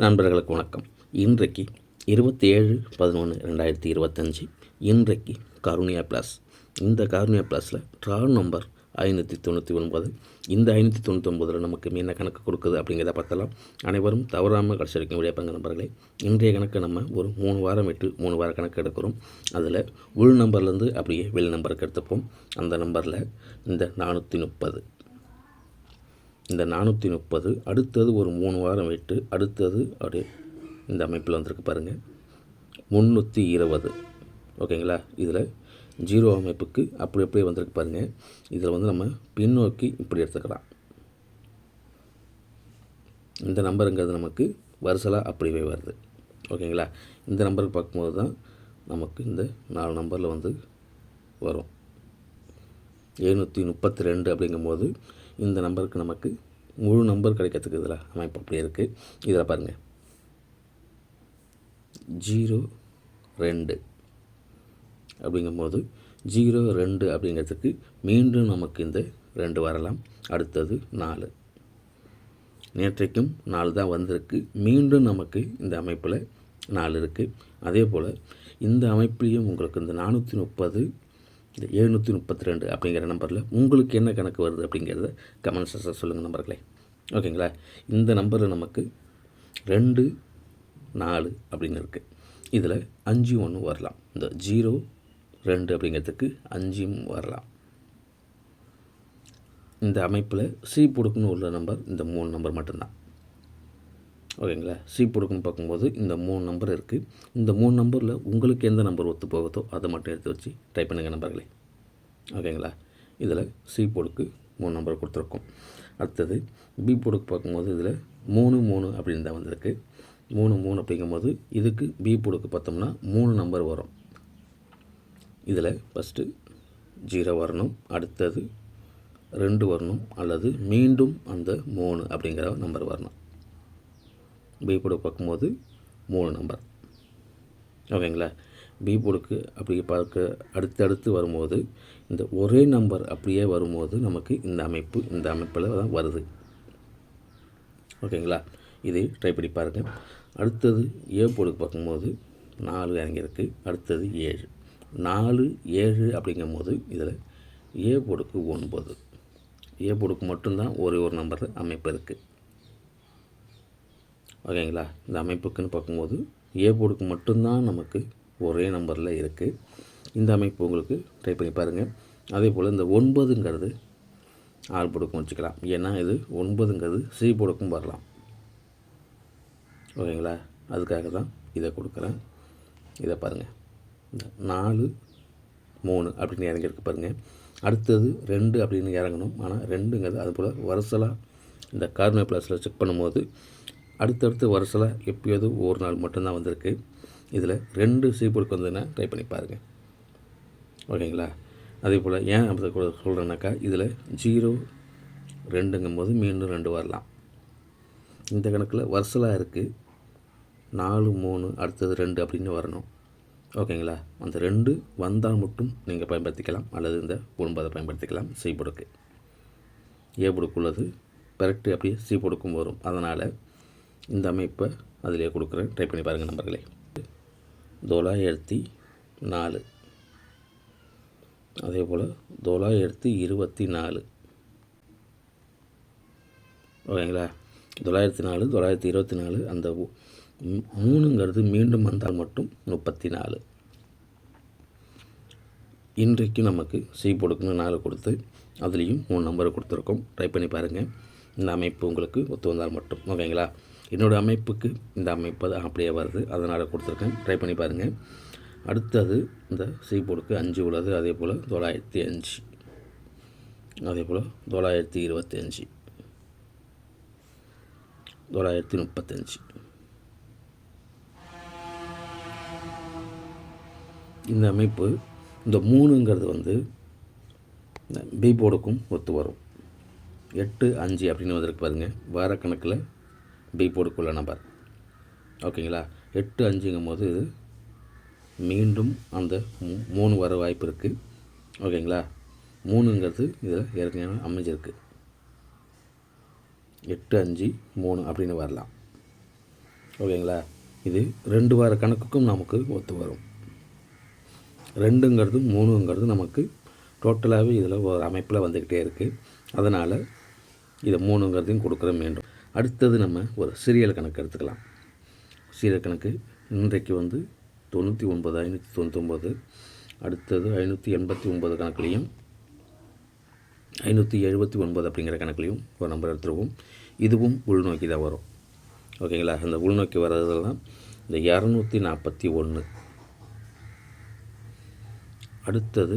நண்பர்களுக்கு வணக்கம். இன்றைக்கு 27/11/2025 இன்றைக்கு காருண்யா ப்ளஸ். இந்த காருண்யா ப்ளஸில் ட்ரா நம்பர் 599. இந்த 599 நமக்கு என்ன கணக்கு கொடுக்குது அப்படிங்கிறத பார்த்தலாம். அனைவரும் தவறாமல் கடைசி வரைக்கும் விடைப்பாங்க நண்பர்களே. இன்றைய கணக்கு நம்ம ஒரு 3 வாரம் விட்டு 3 வார கணக்கு எடுக்கிறோம். அதில் உள் நம்பர்லேருந்து அப்படியே வெளி நம்பருக்கு எடுத்துப்போம். அந்த நம்பரில் இந்த 430 இந்த 430 அடுத்தது ஒரு 3 வாரம் விட்டு அடுத்தது அப்படியே இந்த அமைப்பில் வந்திருக்கு பாருங்கள் 320. ஓகேங்களா? இதில் 0 அமைப்புக்கு அப்படியே வந்திருக்கு பாருங்கள். இதில் வந்து நம்ம பின்னோக்கி இப்படி எடுத்துக்கலாம். இந்த நம்பருங்கிறது நமக்கு வரிசலாக அப்படியே வருது. ஓகேங்களா? இந்த நம்பருக்கு பார்க்கும்போது தான் நமக்கு இந்த 4 நம்பரில் வந்து வரும். 732 அப்படிங்கும்போது இந்த நம்பருக்கு நமக்கு முழு நம்பர் கிடைக்கிறதுக்கு இதில் அமைப்பு அப்படியே இருக்குது. இதில் பாருங்கள் 02 அப்படிங்கும்போது 02 அப்படிங்கிறதுக்கு மீண்டும் நமக்கு இந்த 2 வரலாம். அடுத்தது 4. நேற்றைக்கும் 4 தான் வந்திருக்கு. மீண்டும் நமக்கு இந்த அமைப்பில் 4 இருக்குது. அதே போல் இந்த அமைப்புலேயும் உங்களுக்கு இந்த 430 இந்த 732 அப்படிங்கிற நம்பரில் உங்களுக்கு என்ன கணக்கு வருது அப்படிங்கிறத கமெண்ட் செக்ஷனில் சொல்லுங்கள் நம்பர்களே. ஓகேங்களா? இந்த நம்பரில் நமக்கு 2 4 அப்படின்னு இருக்குது. இதில் 5 1 வரலாம். இந்த 02 அப்படிங்கிறதுக்கு 5 வரலாம். இந்த அமைப்பில் சி பொடுக்குன்னு உள்ள நம்பர் இந்த 3 நம்பர் மட்டும்தான். ஓகேங்களா? சி பொடுக்குன்னு பார்க்கும்போது இந்த 3 நம்பர் இருக்குது. இந்த 3 நம்பரில் உங்களுக்கு எந்த நம்பர் ஒத்து போகுதோ அதை மட்டும் எடுத்து வச்சு ட்ரை பண்ணுங்கள் நம்பர்களே. ஓகேங்களா? இதில் சி பொடுக்கு 3 நம்பர் கொடுத்துருக்கோம். அடுத்தது பி பொடுக்கு பார்க்கும்போது இதில் 3 3 அப்படின்னு தான் வந்திருக்கு. 3 3 அப்படிங்கும்போது இதுக்கு பி பொடுக்கு பார்த்தோம்னா 3 நம்பர் வரும். இதில் ஃபஸ்ட்டு 0 வரணும், அடுத்தது 2 வரணும், அல்லது மீண்டும் அந்த 3 அப்படிங்கிற நம்பர் வரணும். பி பொடுக்கு பார்க்கும்போது 3 நம்பர். ஓகேங்களா? பி பொடுக்கு அப்படி பார்க்க அடுத்தடுத்து வரும்போது இந்த ஒரே நம்பர் அப்படியே வரும்போது நமக்கு இந்த அமைப்பில் தான் வருது. ஓகேங்களா? இதை ட்ரை பண்ணி பாருங்கள். அடுத்தது ஏ பொடுக்கு பார்க்கும்போது 4 இறங்கியிருக்கு. அடுத்தது 7 4 7 அப்படிங்கும்போது இதில் ஏ பொடுக்கு 9. ஏ பொடுக்கு மட்டும்தான் ஒரு நம்பர் அமைப்பு இருக்குது. ஓகேங்களா? இந்த அமைப்புக்குன்னு பார்க்கும்போது ஏ பொடுக்கு மட்டும்தான் நமக்கு ஒரே நம்பரில் இருக்குது. இந்த அமைப்பு உங்களுக்கு ட்ரை பண்ணி பாருங்கள். அதே போல் இந்த 9ங்கிறது ஆள் பொடுக்கும் வச்சுக்கலாம். ஏன்னா இது 9ங்கிறது சி பொடுக்கும் வரலாம். ஓகேங்களா? அதுக்காக தான் இதை கொடுக்குறேன். இதை பாருங்கள், இந்த 4 3 அப்படின்னு இறங்கியிருக்கு பாருங்கள். அடுத்தது 2 அப்படின்னு இறங்கணும். ஆனால் 2ங்கிறது அது போல் வருசலாக இந்த கார்னர் ப்ளஸில் செக் பண்ணும்போது அடுத்தடுத்து வருசலாக எப்போயாவது ஒரு நாள் மட்டும்தான் வந்திருக்கு. இதில் 2 சி பொடுக்கு வந்ததுன்னா ட்ரை பண்ணி பாருங்கள். ஓகேங்களா? அதே போல் ஏன் அப்படி சொல்கிறேன்னாக்கா இதில் 02ங்கும்போது மீண்டும் 2 வரலாம். இந்த கணக்கில் வருசலாக இருக்குது. 4 3 அடுத்தது 2 அப்படின்னு வரணும். ஓகேங்களா? அந்த 2 வந்தால் மட்டும் நீங்கள் பயன்படுத்திக்கலாம், அல்லது இந்த 9 பயன்படுத்திக்கலாம். சி பொடுக்கு ஏ பொடுக்குள்ளது பெரட்டு அப்படியே சி பொடுக்கும் வரும். அதனால் இந்த அமைப்பை அதிலே கொடுக்குறேன். ட்ரை பண்ணி பாருங்கள் நம்பர்களே. 904 அதே போல் 924. ஓகேங்களா? 904 924 அந்த 3ங்கிறது மீண்டும் வந்தால் மட்டும் 34. இன்றைக்கு நமக்கு சி பொடுக்குன்னு 4 கொடுத்து அதுலேயும் 3 நம்பரை கொடுத்துருக்கோம். ட்ரை பண்ணி பாருங்கள். இந்த அமைப்பு உங்களுக்கு ஒத்து வந்தால் மட்டும். ஓகேங்களா? என்னோடய அமைப்புக்கு இந்த அமைப்பு அப்படியே வருது, அதனால் கொடுத்துருக்கேன். ட்ரை பண்ணி பாருங்கள். அடுத்தது இந்த சி பொடுக்கு 5 உள்ளது. அதே போல் 905 அதே போல் 925 935. இந்த அமைப்பு இந்த 3ங்கிறது வந்து இந்த பி பொடுக்கும் ஒத்து வரும். 8 5 அப்படின்னு வந்திருக்கு பாருங்கள். வார கணக்கில் பி பொடுக்குள்ள நம்பர். ஓகேங்களா? 8 5ங்கும்போது இது மீண்டும் அந்த 3 வர வாய்ப்பு இருக்குது. ஓகேங்களா? 3ங்கிறது இதில் ஏற்கனவே அமைஞ்சிருக்கு. 8 5 3 அப்படின்னு வரலாம். ஓகேங்களா. இது 2 வார கணக்குக்கும் நமக்கு ஒத்து வரும். 2ங்கிறது 3ங்கிறது நமக்கு டோட்டலாகவே இதில் ஒரு அமைப்பில் வந்துக்கிட்டே இருக்குது. அதனால் இதை 3ங்கிறதையும் கொடுக்குறோம் வேண்டும். அடுத்தது நம்ம ஒரு சீரியல் கணக்கு எடுத்துக்கலாம். சீரியல் கணக்கு இன்றைக்கு 99,599, அடுத்தது 589 கணக்குலேயும் 579 அப்படிங்கிற கணக்குலேயும் ஒரு நம்பர் எடுத்துருவோம். இதுவும் உள்நோக்கி தான் வரும். ஓகேங்களா. அந்த உள்நோக்கி வர்றதெல்லாம் இந்த 241, அடுத்தது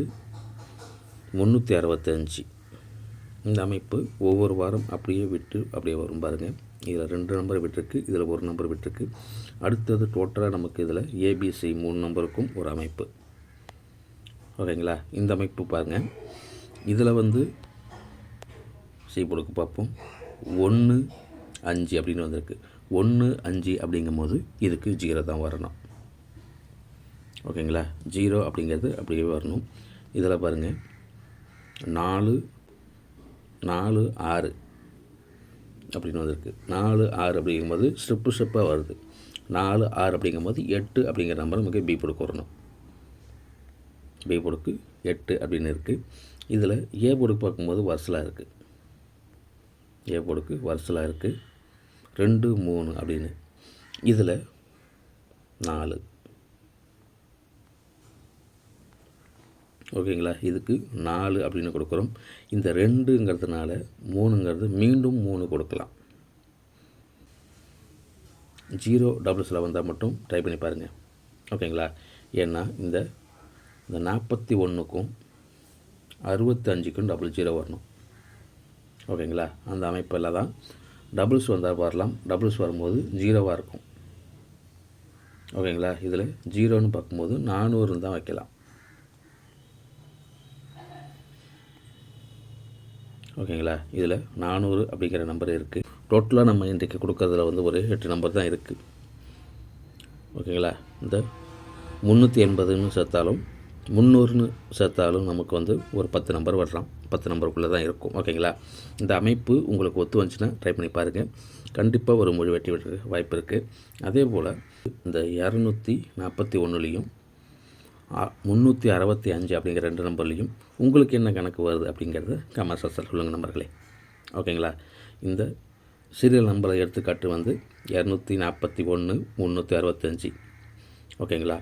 365. இந்த அமைப்பு ஒவ்வொரு வாரம் அப்படியே வரும் பாருங்கள். இதில் 2 நம்பர் விட்டுருக்கு, இதில் 1 நம்பர் விட்டுருக்கு. அடுத்தது டோட்டலாக நமக்கு இதில் ஏபிசி 3 நம்பருக்கும் ஒரு அமைப்பு. ஓகேங்களா. இந்த அமைப்பு பாருங்கள். இதில் சி போடுக்கு பார்ப்போம். 1 5 அப்படின்னு வந்திருக்கு. 1 5 அப்படிங்கும்போது இதுக்கு 0 தான் வரணும். ஓகேங்களா. 0 அப்படிங்கிறது அப்படியே வரணும். இதில் பாருங்கள் 4 4 6 அப்படின்னு வந்திருக்கு. 4 6 அப்படிங்கும்போது ஸ்டெப்பாக வருது. 4 6 அப்படிங்கும்போது 8 அப்படிங்கிற நம்பர் நமக்கு பி போடுக்கு வரணும். பி போடுக்கு 8 அப்படின்னு இருக்குது. இதில் ஏ போடுக்கு பார்க்கும்போது வரிசலாக இருக்குது. ஏ போடுக்கு வரிசலாக இருக்குது 2 3 அப்படின்னு. இதில் 4. ஓகேங்களா. இதுக்கு 4 அப்படின்னு கொடுக்குறோம். இந்த 2ங்கிறதுனால 3ங்கிறது மீண்டும் 3 கொடுக்கலாம். 0 டபுள்ஸில் வந்தால் மட்டும் ட்ரை பண்ணி பாருங்கள். ஓகேங்களா. ஏன்னா இந்த 41க்கும் 65க்கும் 00 வரணும். ஓகேங்களா. அந்த அமைப்பில் தான் டபுள்ஸ் வந்தால் வரலாம். டபுள்ஸ் வரும்போது 0வாக இருக்கும். ஓகேங்களா. இதில் 0ன்னு பார்க்கும்போது 400 தான் வைக்கலாம். ஓகேங்களா. இதில் 400 அப்படிங்கிற நம்பர் இருக்குது. டோட்டலாக நம்ம இன்றைக்கு கொடுக்கறதுல ஒரு 8 நம்பர் தான் இருக்குது. ஓகேங்களா. இந்த 380ன்னு சேர்த்தாலும் 300ன்னு சேர்த்தாலும் நமக்கு ஒரு 10 நம்பர் வரலாம். 10 நம்பருக்குள்ளே தான் இருக்கும். ஓகேங்களா. இந்த அமைப்பு உங்களுக்கு ஒத்து வந்துச்சுன்னா ட்ரை பண்ணி பாருங்கள். கண்டிப்பாக ஒரு மொழி வெட்டி வாய்ப்பு இருக்குது. அதே போல் இந்த 241லேயும் 365 அப்படிங்கிற 2 நம்பர்லேயும் உங்களுக்கு என்ன கணக்கு வருது அப்படிங்கிறத கமெண்ட் செக்ஷனில் சொல்லுங்கள் நம்பர்களே. ஓகேங்களா. இந்த சீரியல் நம்பரை எடுத்துக்காட்டு 241 365. ஓகேங்களா.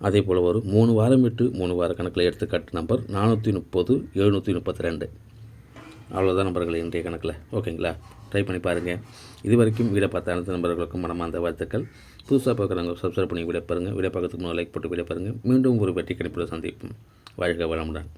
அதே போல் ஒரு 3 வாரம் விட்டு 3 வார கணக்கில் எடுத்துக்காட்டு நம்பர் 430 732. அவ்வளோதான் நம்பர்கள் இன்றைய கணக்கில். ஓகேங்களா. ட்ரை பண்ணி பாருங்கள். இது வரைக்கும் வீடியோ பார்த்த அனைத்து நம்பர்களுக்கும் மனமார்ந்த வாழ்த்துக்கள். புதுசாக பார்க்குறவங்க சப்ஸ்கிரைப் பண்ணி வீடியோ பாருங்கள். வீடியோ பார்க்கறதுக்கு முன்னாடி லைக் போட்டு வீடியோ பாருங்கள். மீண்டும் ஒரு வெற்றி கணிப்பில் சந்திப்போம். வாழ்க வளமுடன்.